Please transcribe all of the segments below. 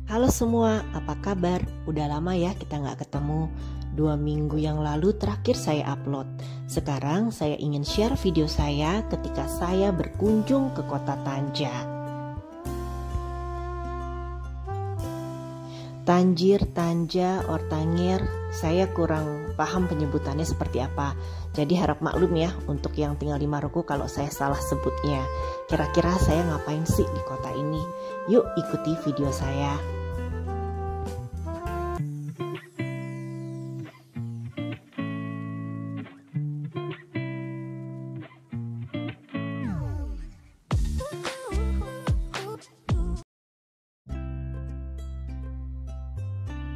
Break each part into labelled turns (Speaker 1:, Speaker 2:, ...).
Speaker 1: Halo semua, apa kabar? Udah lama ya kita nggak ketemu. 2 minggu yang lalu terakhir saya upload. Sekarang saya ingin share video saya ketika saya berkunjung ke kota Tanja. Tanjir, Tanja, or Tangir, saya kurang paham penyebutannya seperti apa. Jadi harap maklum ya untuk yang tinggal di Maroko kalau saya salah sebutnya. Kira-kira saya ngapain sih di kota ini? Yuk ikuti video saya.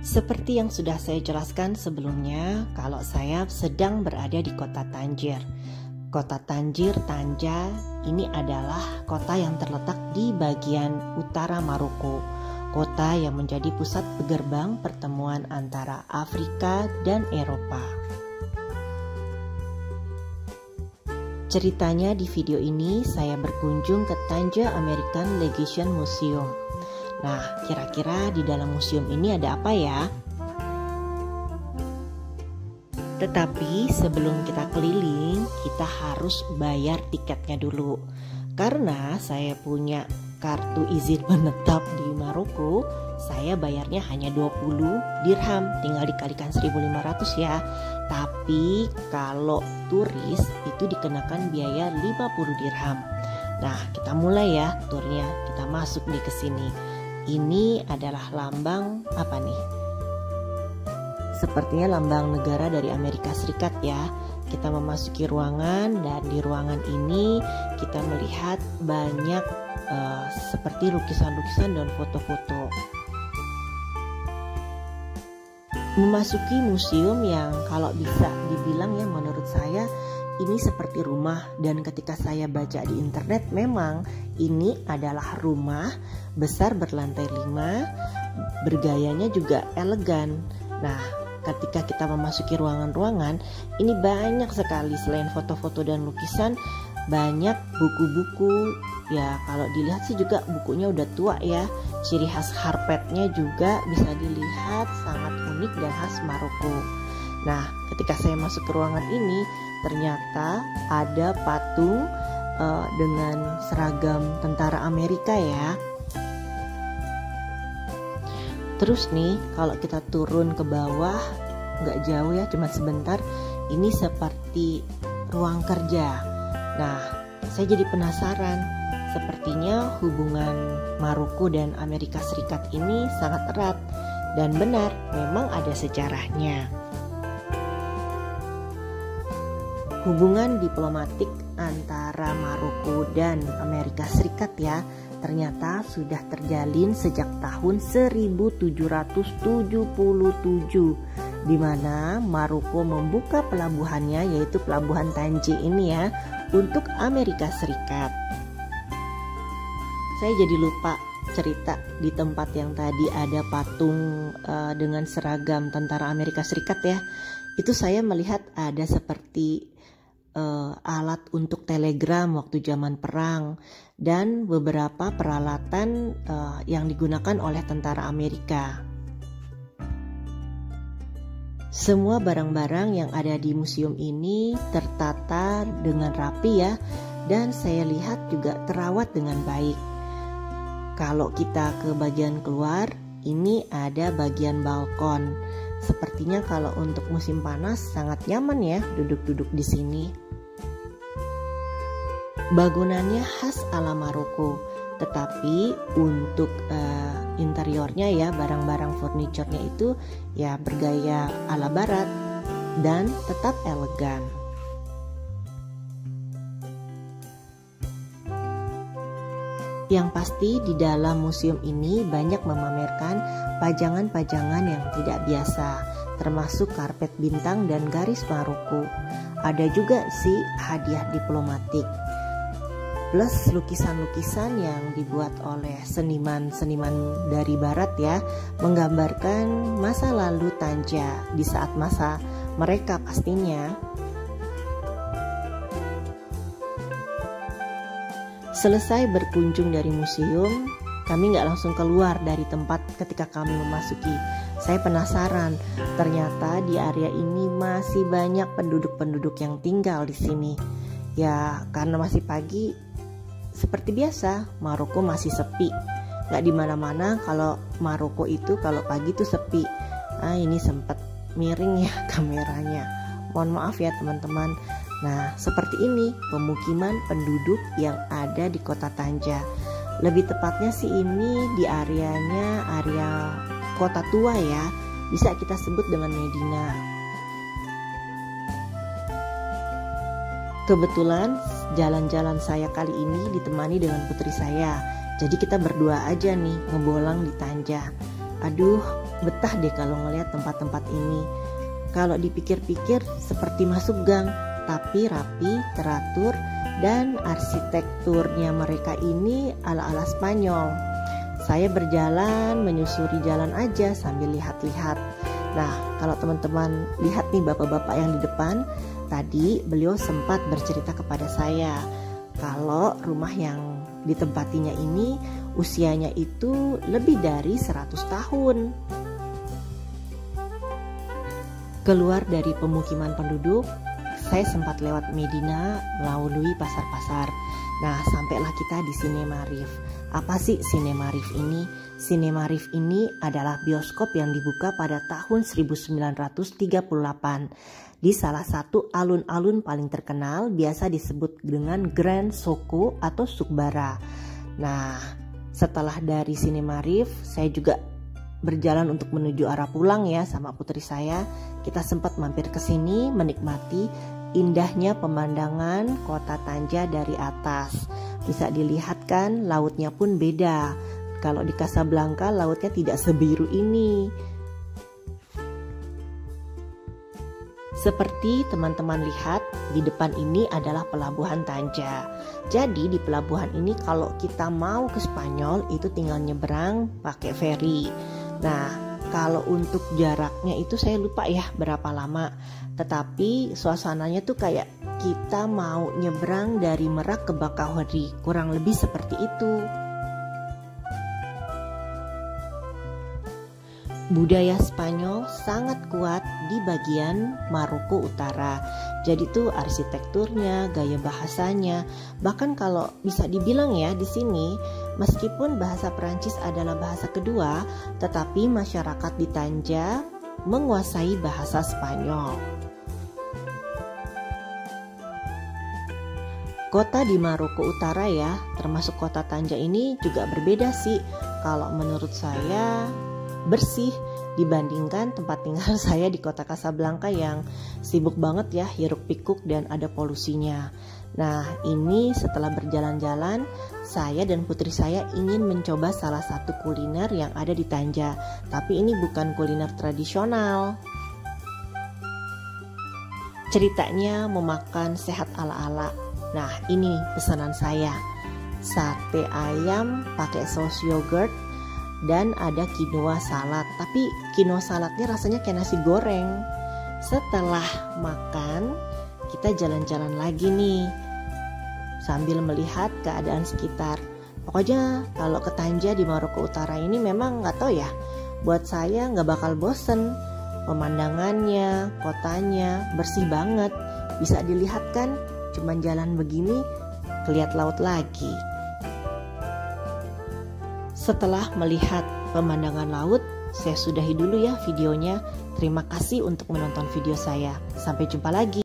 Speaker 1: Seperti yang sudah saya jelaskan sebelumnya, kalau saya sedang berada di kota Tanjir. Kota Tanjir, Tanja, ini adalah kota yang terletak di bagian utara Maroko. Kota yang menjadi pusat gerbang pertemuan antara Afrika dan Eropa. Ceritanya di video ini saya berkunjung ke Tanja American Legation Museum. Nah, kira-kira di dalam museum ini ada apa ya? Tetapi sebelum kita keliling, kita harus bayar tiketnya dulu. Karena saya punya kartu izin menetap di Maroko, saya bayarnya hanya 20 dirham, tinggal dikalikan 1.500 ya. Tapi kalau turis itu dikenakan biaya 50 dirham. Nah, kita mulai ya turnya, kita masuk nih ke sini. Ini adalah lambang apa nih? Sepertinya lambang negara dari Amerika Serikat ya. Kita memasuki ruangan dan di ruangan ini kita melihat banyak seperti lukisan-lukisan dan foto-foto. Memasuki museum yang kalau bisa dibilang ya menurut saya ini seperti rumah, dan ketika saya baca di internet memang ini adalah rumah besar berlantai 5, bergayanya juga elegan. Nah, ketika kita memasuki ruangan-ruangan ini banyak sekali, selain foto-foto dan lukisan, banyak buku-buku. Ya kalau dilihat sih juga bukunya udah tua ya. Ciri khas karpetnya juga bisa dilihat sangat unik dan khas Maroko. Nah, ketika saya masuk ke ruangan ini, ternyata ada patung dengan seragam tentara Amerika ya. Terus nih, kalau kita turun ke bawah, nggak jauh ya, cuma sebentar, ini seperti ruang kerja. Nah, saya jadi penasaran, sepertinya hubungan Maroko dan Amerika Serikat ini sangat erat. Dan benar, memang ada sejarahnya. Hubungan diplomatik antara Maroko dan Amerika Serikat ya ternyata sudah terjalin sejak tahun 1777, di mana Maroko membuka pelabuhannya, yaitu pelabuhan Tanjir ini ya, untuk Amerika Serikat. Saya jadi lupa cerita di tempat yang tadi ada patung dengan seragam tentara Amerika Serikat ya. Itu saya melihat ada seperti alat untuk telegram waktu zaman perang dan beberapa peralatan yang digunakan oleh tentara Amerika. Semua barang-barang yang ada di museum ini tertata dengan rapi ya, dan saya lihat juga terawat dengan baik. Kalau kita ke bagian keluar, ini ada bagian balkon. Sepertinya kalau untuk musim panas sangat nyaman ya duduk-duduk di sini. Bangunannya khas ala Maroko, tetapi untuk interiornya ya, barang-barang furniturnya itu ya bergaya ala barat dan tetap elegan. Yang pasti di dalam museum ini banyak memamerkan pajangan-pajangan yang tidak biasa, termasuk karpet bintang dan garis Maroko. Ada juga sih hadiah diplomatik, plus lukisan-lukisan yang dibuat oleh seniman-seniman dari barat ya, menggambarkan masa lalu Tanja di saat masa mereka pastinya. Selesai berkunjung dari museum, Kami nggak langsung keluar dari tempat ketika kami memasuki. Saya penasaran, ternyata di area ini masih banyak penduduk-penduduk yang tinggal di sini. Ya, karena masih pagi, seperti biasa, Maroko masih sepi. Nggak di mana-mana kalau Maroko itu kalau pagi itu sepi. Ini sempat miring ya kameranya. Mohon maaf ya teman-teman. Nah, seperti ini pemukiman penduduk yang ada di kota Tanja. Lebih tepatnya sih ini di area kota tua ya. Bisa kita sebut dengan Medina. Kebetulan jalan-jalan saya kali ini ditemani dengan putri saya. Jadi kita berdua aja nih ngebolang di Tanja. Aduh, betah deh kalau ngeliat tempat-tempat ini. Kalau dipikir-pikir seperti masuk gang, tapi rapi, teratur, dan arsitekturnya mereka ini ala-ala Spanyol. Saya berjalan menyusuri jalan aja sambil lihat-lihat. Nah, kalau teman-teman lihat nih bapak-bapak yang di depan, tadi beliau sempat bercerita kepada saya kalau rumah yang ditempatinya ini usianya itu lebih dari 100 tahun. Keluar dari pemukiman penduduk, saya sempat lewat Medina melalui pasar-pasar. Nah, sampailah kita di Cinema Rif. Apa sih Cinema Rif ini? Cinema Rif ini adalah bioskop yang dibuka pada tahun 1938 di salah satu alun-alun paling terkenal, biasa disebut dengan Grand Soko atau Sukbara. Nah, setelah dari Cinema Rif, saya juga berjalan untuk menuju arah pulang ya sama putri saya. Kita sempat mampir ke sini menikmati indahnya pemandangan kota Tanja dari atas. Bisa dilihat kan, lautnya pun beda. Kalau di Casablanca lautnya tidak sebiru ini. Seperti teman-teman lihat, di depan ini adalah pelabuhan Tanja. Jadi di pelabuhan ini kalau kita mau ke Spanyol itu tinggal nyebrang pakai feri. Nah, kalau untuk jaraknya itu saya lupa ya berapa lama. Tetapi suasananya tuh kayak kita mau nyebrang dari Merak ke Bakauheni, kurang lebih seperti itu. Budaya Spanyol sangat kuat di bagian Maroko Utara. Jadi tuh arsitekturnya, gaya bahasanya, bahkan kalau bisa dibilang ya di sini, meskipun bahasa Perancis adalah bahasa kedua, tetapi masyarakat di Tanja menguasai bahasa Spanyol. Kota di Maroko Utara ya, termasuk kota Tanja ini juga berbeda sih. Kalau menurut saya bersih dibandingkan tempat tinggal saya di kota Casablanca yang sibuk banget ya, hiruk pikuk dan ada polusinya. Nah, ini setelah berjalan-jalan, saya dan putri saya ingin mencoba salah satu kuliner yang ada di Tanja. Tapi ini bukan kuliner tradisional. Ceritanya memakan sehat ala-ala. Nah, ini pesanan saya. Sate ayam pakai saus yogurt dan ada quinoa salad. Tapi quinoa saladnya rasanya kayak nasi goreng. Setelah makan, kita jalan-jalan lagi nih sambil melihat keadaan sekitar. Pokoknya kalau ke Tanja di Maroko Utara ini memang nggak tahu ya, buat saya nggak bakal bosen. Pemandangannya, kotanya bersih banget. Bisa dilihat kan, cuman jalan begini kelihat laut lagi. Setelah melihat pemandangan laut, saya sudahi dulu ya videonya. Terima kasih untuk menonton video saya. Sampai jumpa lagi.